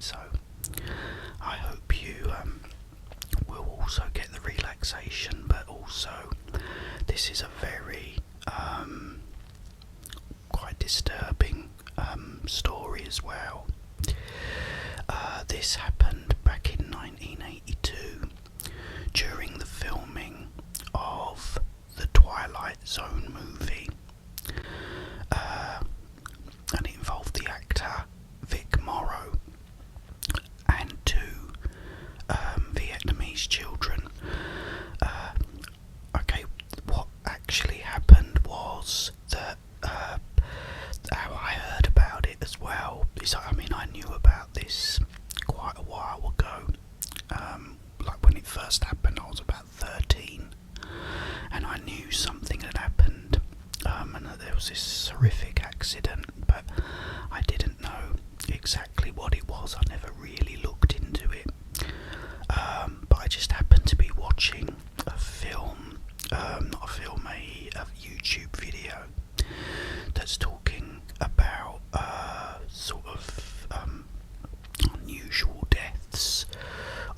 So I hope you will also get the relaxation, but also this is a very quite disturbing story as well. This happened back in 1982 during the filming of the Twilight Zone movie, and it involved the actor Vic Morrow and two Vietnamese children. Okay, what actually happened was that how I heard about it as well is, I mean, I knew about this quite a while ago. Like when it first happened, I was about 13, and I knew something had happened, and that there was this horrific accident, but I didn't know exactly what it was. I never really looked into it, but I just happened to be watching a film, not a film, a YouTube video that's talking about sort of unusual deaths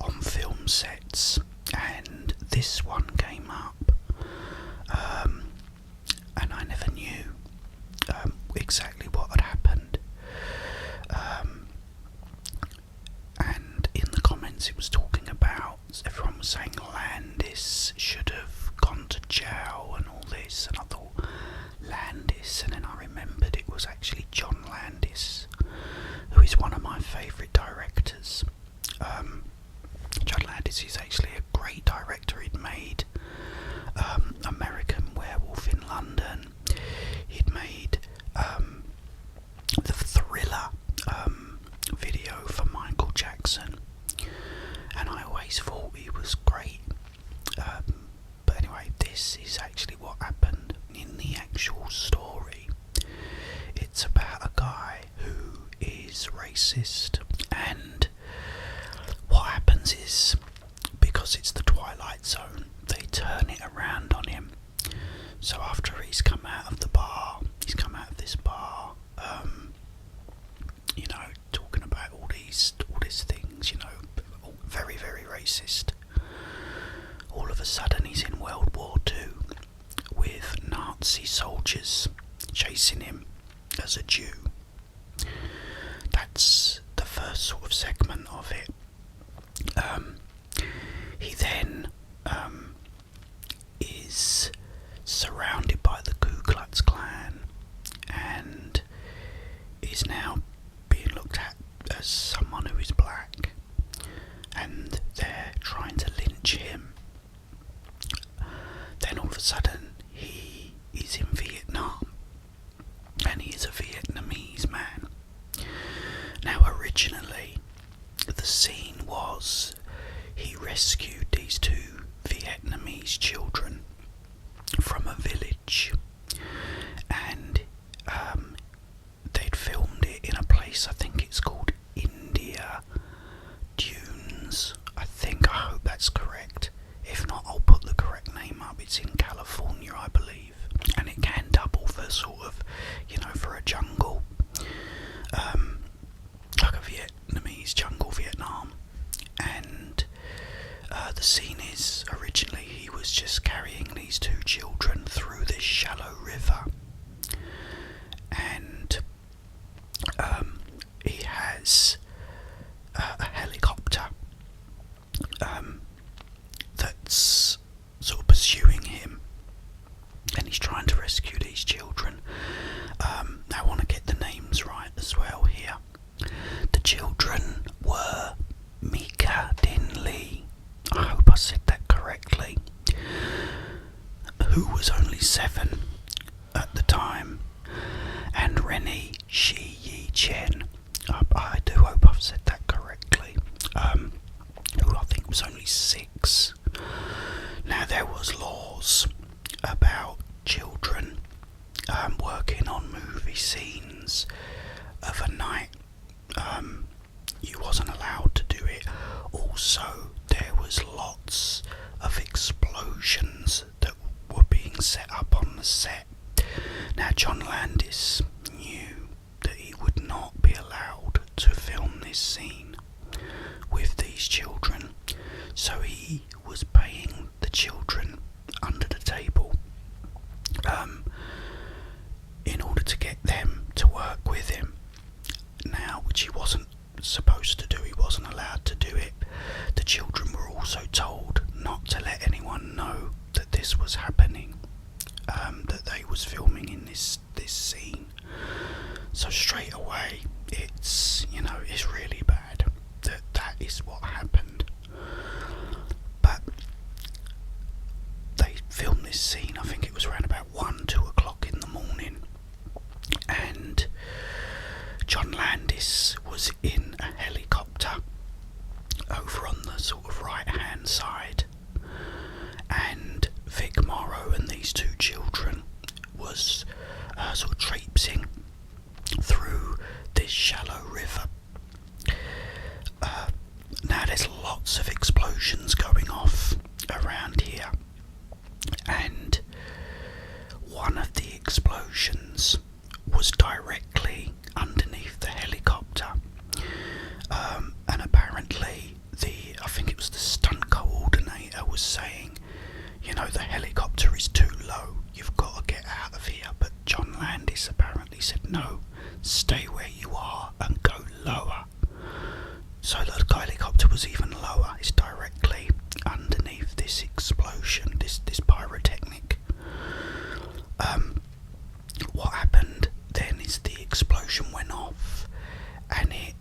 on film sets, and this one came up, and I never knew exactly what had happened, and in the comments it was talking about, everyone was saying Landis should have gone to jail and all this, and I thought Landis, and then I remembered it was actually John Landis, who is one of my favourite directors. John Landis is actually a great director. He'd made American Werewolf in London. He'd made the Thriller video for Michael Jackson, and I always thought he was great. But anyway, this is actually what happened in the actual story. It's about a guy who is racist, and what happens is, because it's the Twilight Zone, they turn it around on him. So after he's come out of this bar, you know, talking about all these things, you know, very, very racist. All of a sudden he's in World War II with Nazi soldiers chasing him as a Jew. That's the first sort of segment of it. He then is surrounded by the Ku Klux Klan and is now being looked at as someone who is black, and they're trying to lynch him. Then all of a sudden he is in Vietnam, and he is a Vietnamese man. Now originally the scene was he rescued these two Vietnamese children from a village, and they'd filmed it in a place, I think it's called India Dunes, I hope that's correct. If not, I'll put the correct name up. It's in California, I believe, and it can double for sort of, you know, for a jungle, like a Vietnamese jungle, Vietnam. And the scene is, originally he was just carrying these two children through this shallow river, and he has a helicopter that's sort of pursuing him, and he's trying to rescue these children. Now I want to get the names right as well here. The children were Mika Din Lee, I hope I said that correctly, who was only 7 at the time, and Rennie Shi Yi Chen, I do hope I've said that correctly, who I think was only 6. Now there was laws about children working on movie scenes of a night. You wasn't allowed to do it. Also, there was lots of explosions that were being set up on the set. Now John Landis knew that he would not be allowed to film this scene, he was paying the children under the table in order to get them to work with him. Now, which he wasn't supposed to do, he wasn't allowed to do it. The children were also told not to let anyone know that this was happening, that they was filming in this scene. So straight away, it's really bad that is what happened. But they filmed this scene, I think it was around about 1-2 o'clock in the morning, and John Landis was in a helicopter over on the sort of right hand side, and Vic Morrow and these two children was sort of traipsing through this shallow river. Now there's lots of explosions going off around here, and one of the explosions was directly underneath the helicopter, and apparently I think it was the stunt coordinator was saying, the helicopter is too low, you've got to get out of here. But John Landis apparently said, no, stay where you are and go lower. So the helicopter was even lower. It's directly underneath this explosion, this pyrotechnic. What happened then is the explosion went off, and it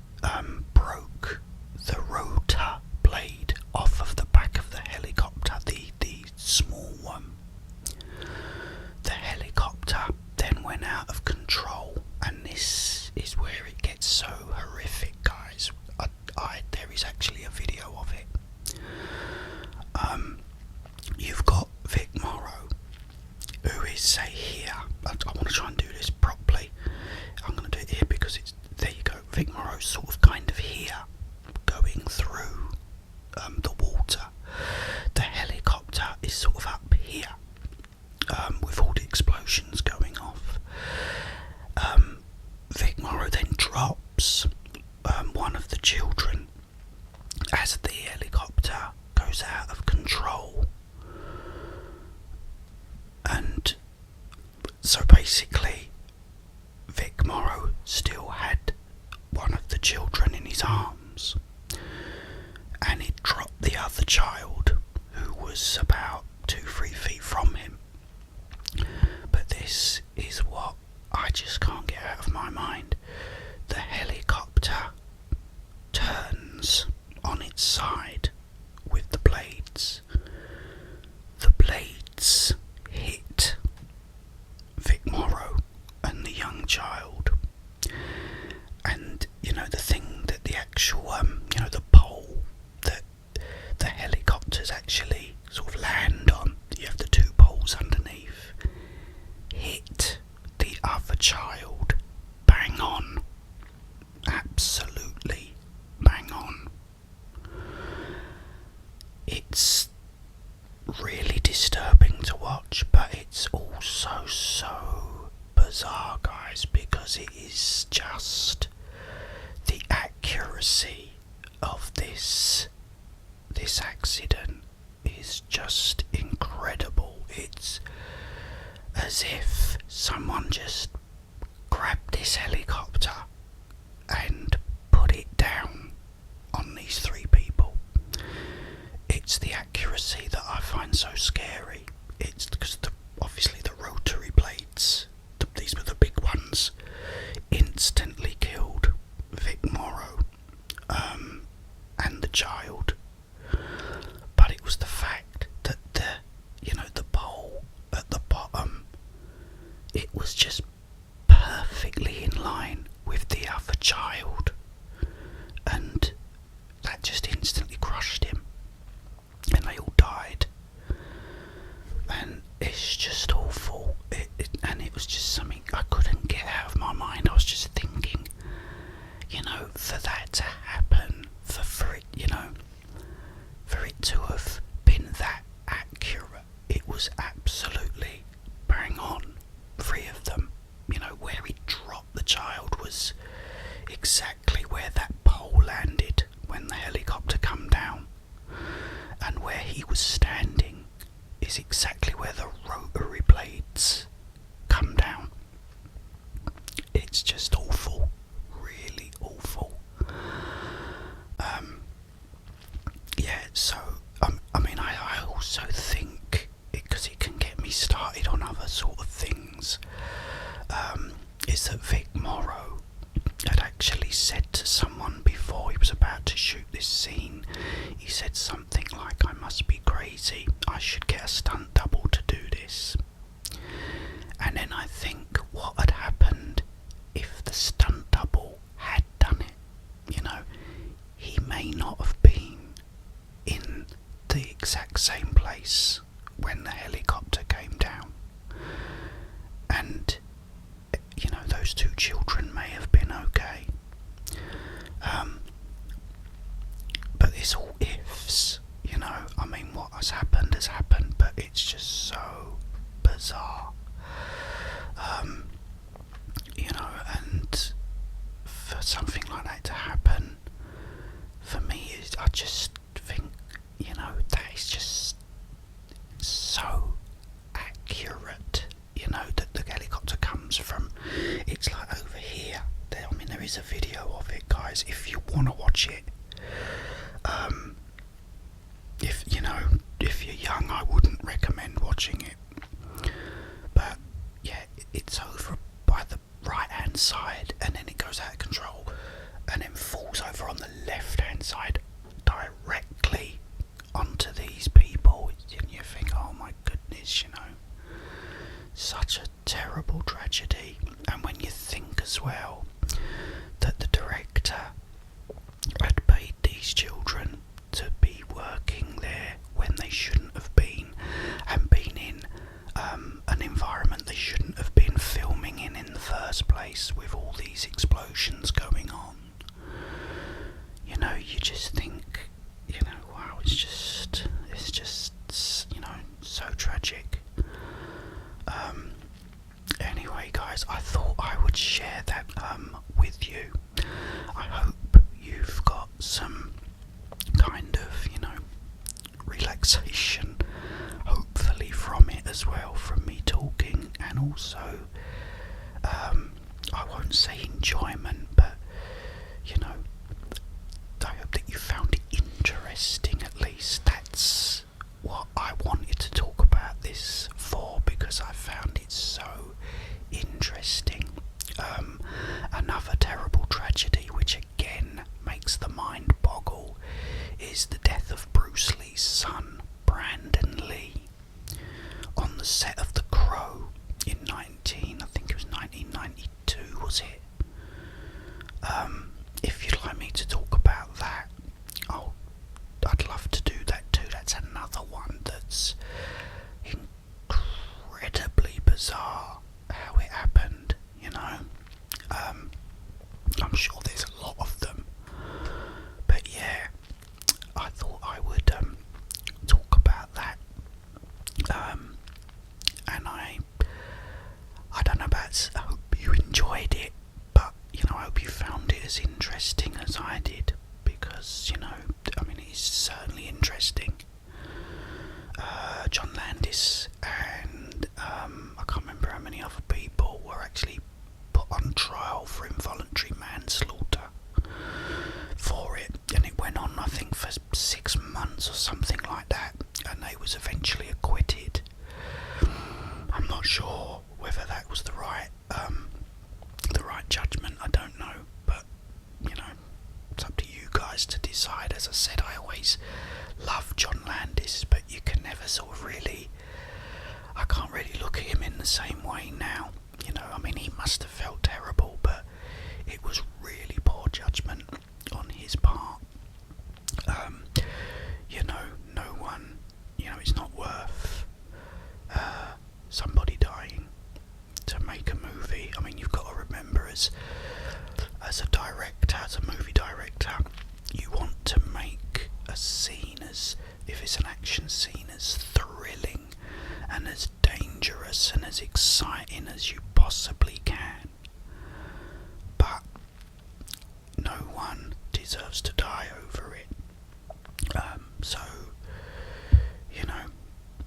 broke the rotor blade off of the back of the helicopter, the small one. The helicopter then went out of control, and this is where it gets so horrific, guys. There is actually a video of it. You've got Vic Morrow, who is, say, here. I want to try and do this properly. I'm going to do it here because it's, there you go. Vic Morrow's sort of kind of here, going through the water. The helicopter is sort of up here, with all the explosions going off. Vic Morrow then drops one of the children as the helicopter goes out of control. And so basically, Vic Morrow still had one of the children in his arms, and he dropped the other child, who was about 2-3 feet from him. But this is what I just can't get out of my mind. The helicopter turns on its side with the blades. The blades hit Vic Morrow and the young child. And the thing that the actual the pole that the helicopters actually sort of land on, you have the two poles underneath, hit the other child bang on. Absolutely bang on. It's really disturbing to watch, but it's also so bizarre, guys, because it is just the accuracy of this accident is just incredible. It's as if someone just grabbed this helicopter and put it down on these three people. It's the accuracy that I find so scary. It's because obviously the rotary blades, these were the big ones, instantly killed Vic Morrow and the child. But it was the fact that the pole at the bottom, it was just perfectly in line with the other child, and that just instantly crushed him, and they all died. And it's just awful. And it was just something I couldn't get out of my mind. I was just thinking, for that to happen, for it to have been that accurate, it was absolutely bang on. 3 of them, where he dropped the child was exactly where that pole landed when the helicopter come down. yeah, so I mean, I also think, because it can get me started on other sort of things, is that Vic Morrow had actually said to someone before he was about to shoot this scene, he said something like, "I must be crazy, I should get a stunt double to do this." And then I think, what had happened if the stunt double had done it? You know, he may not have been in the exact same place when the helicopter came down. And, you know, those two children may have been okay. But it's all ifs, you know. I mean, what has happened, but it's just so bizarre. You know, and for something like that to happen, for me, I just think, you know, that is just so accurate. You know, that the helicopter comes from, it's like over here. I mean, there is a video of it, guys, if you want to watch it. If you're young, I wouldn't recommend watching it. But yeah, it's over by the right hand side, and then it goes out of control, and then falls over on the left hand side directly onto these people. And you think, oh my goodness, you know, such a terrible tragedy. And when you think as well that the director had paid these children to be working there when they shouldn't have been, and been in an environment they shouldn't have been filming in the first place, with all these explosions going on, you know, you just think, you know, wow, it's just, you know, so tragic. Anyway, guys, I thought I would share that with you. I hope you've got some kind of, you know, relaxation, hopefully, from it as well, from me talking, and also, I won't say enjoyment, but, you know, I hope that you found it interesting. At least that's what I wanted to talk about this for, because I found it so interesting. Another terrible tragedy, which again makes the mind boggle, is the death of Bruce Lee's son, Brandon Lee, on the set of The Crow in 1992, was it? If you'd like me to talk about that, I'd love to do that too. That's another one that's incredibly bizarre, how it happened, you know. I'm sure there's a lot of them, but yeah, I thought I would talk about that. And I don't know about, I hope you enjoyed it, but, you know, I hope you found it as interesting as I did, because, you know, I mean, it's certainly interesting. John Landis and I can't remember how many other people were actually put on trial for involuntary manslaughter for it, and it went on, I think, for 6 months or something like that, and they was eventually acquitted. I'm not sure whether that was the right judgment, I don't know, but, you know, it's up to you guys to decide. As I said, I always love John Landis, but you can never sort of really, I can't really look at him in the same way now, you know. I mean, he must have felt terrible, but it was really poor judgment on his part. You know, no one, you know, it's not worth somebody dying to make a movie. I mean, you've got to remember, as a director, as a movie director, you want to make a scene, as if it's an action scene, as thrilling and as dangerous and as exciting as you possibly can. But no one deserves to die over it. So, you know,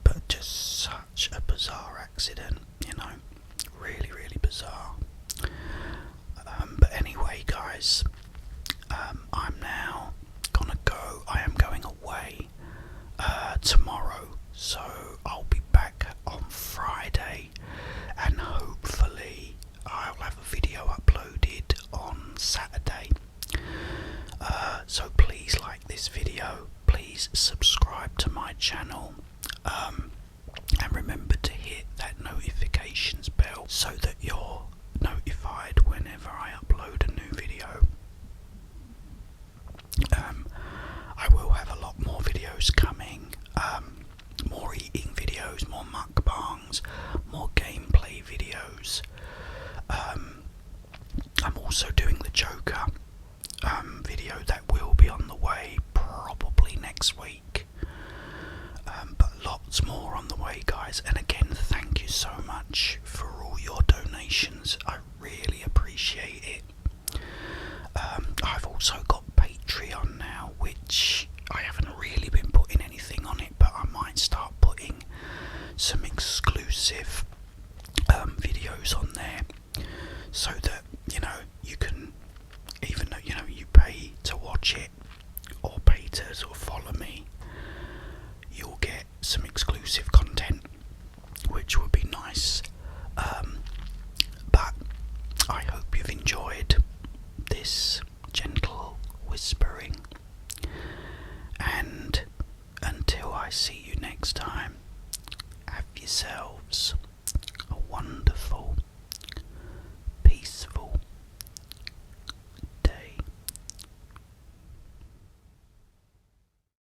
but just such a bizarre accident, you know, really, really bizarre. But anyway, guys, I'm now please subscribe to my channel, and remember to hit that notifications bell so that you're notified whenever I upload a new video. I will have a lot more videos coming, more eating videos, more mukbangs, more gameplay videos. I'm also doing the Joker video that will be on the way probably next week, but lots more on the way, guys. And again, thank you so much for all your donations. I really appreciate it. I've also got Patreon now, which I haven't really been putting anything on it, but I might start putting some exclusive videos on there, so that you can, even though you pay to watch it or pay to sort of follow me, you'll get some exclusive content, which would be nice. But I hope you've enjoyed this gentle whispering, and until I see you next time, have yourselves